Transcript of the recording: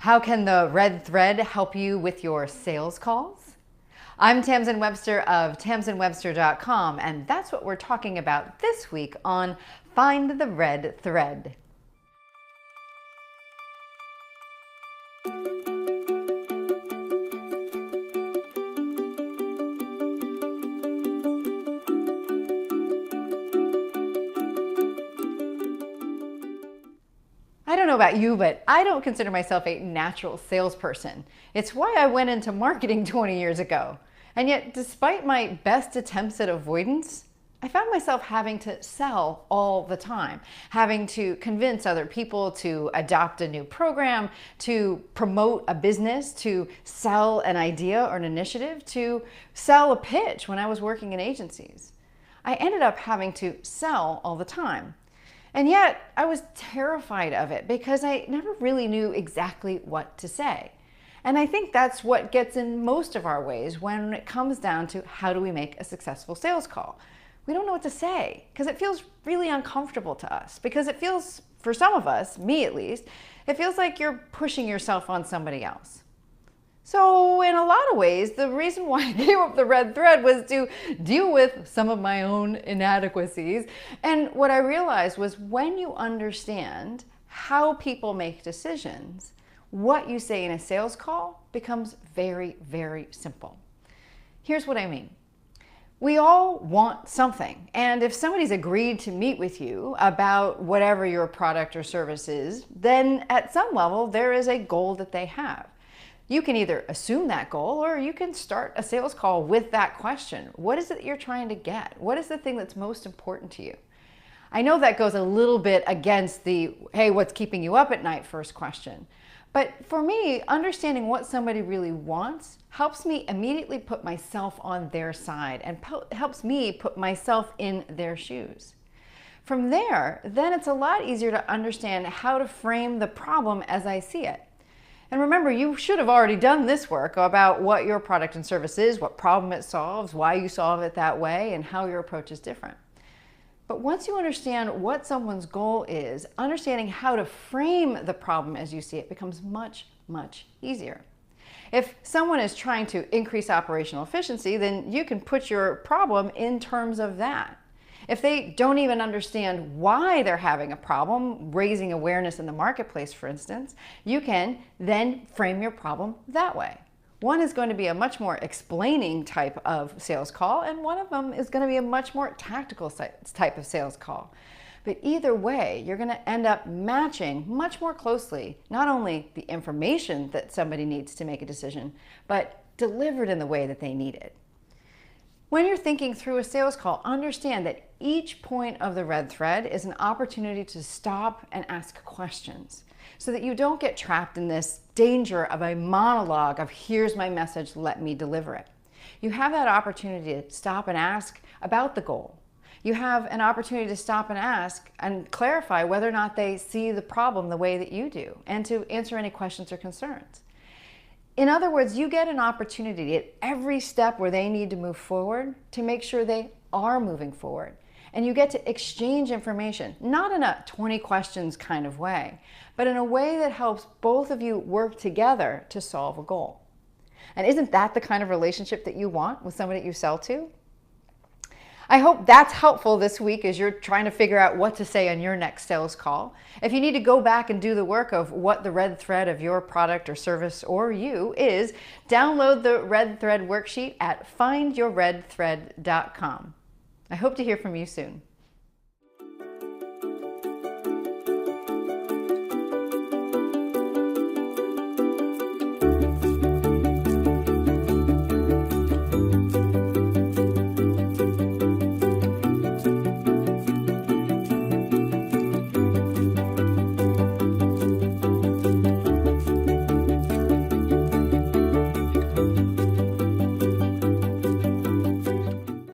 How can the red thread help you with your sales calls? I'm Tamsin Webster of tamsinwebster.com, and that's what we're talking about this week on Find the Red Thread. I don't know about you, but I don't consider myself a natural salesperson. It's why I went into marketing 20 years ago. And yet, despite my best attempts at avoidance, I found myself having to sell all the time, having to convince other people to adopt a new program, to promote a business, to sell an idea or an initiative, to sell a pitch when I was working in agencies. I ended up having to sell all the time. And yet I was terrified of it because I never really knew exactly what to say. And I think that's what gets in most of our ways when it comes down to how do we make a successful sales call. We don't know what to say because it feels really uncomfortable to us, because it feels, for some of us, me at least, it feels like you're pushing yourself on somebody else. So in a lot of ways, the reason why I came up with the red thread was to deal with some of my own inadequacies. And what I realized was when you understand how people make decisions, what you say in a sales call becomes very, very simple. Here's what I mean. We all want something. And if somebody's agreed to meet with you about whatever your product or service is, then at some level, there is a goal that they have. You can either assume that goal or you can start a sales call with that question. What is it that you're trying to get? What is the thing that's most important to you? I know that goes a little bit against the, hey, what's keeping you up at night first question. But for me, understanding what somebody really wants helps me immediately put myself on their side and helps me put myself in their shoes. From there, then it's a lot easier to understand how to frame the problem as I see it. And remember, you should have already done this work about what your product and service is, what problem it solves, why you solve it that way, and how your approach is different. But once you understand what someone's goal is, understanding how to frame the problem as you see it becomes much, much easier. If someone is trying to increase operational efficiency, then you can put your problem in terms of that. If they don't even understand why they're having a problem, raising awareness in the marketplace, for instance, you can then frame your problem that way. One is going to be a much more explaining type of sales call, and one of them is going to be a much more tactical type of sales call. But either way, you're going to end up matching much more closely not only the information that somebody needs to make a decision, but delivered in the way that they need it. When you're thinking through a sales call, understand that each point of the red thread is an opportunity to stop and ask questions so that you don't get trapped in this danger of a monologue of here's my message, let me deliver it. You have that opportunity to stop and ask about the goal. You have an opportunity to stop and ask and clarify whether or not they see the problem the way that you do and to answer any questions or concerns. In other words, you get an opportunity at every step where they need to move forward to make sure they are moving forward. And you get to exchange information, not in a 20 questions kind of way, but in a way that helps both of you work together to solve a goal. And isn't that the kind of relationship that you want with somebody that you sell to? I hope that's helpful this week as you're trying to figure out what to say on your next sales call. If you need to go back and do the work of what the red thread of your product or service or you is, download the Red Thread worksheet at findyourredthread.com. I hope to hear from you soon.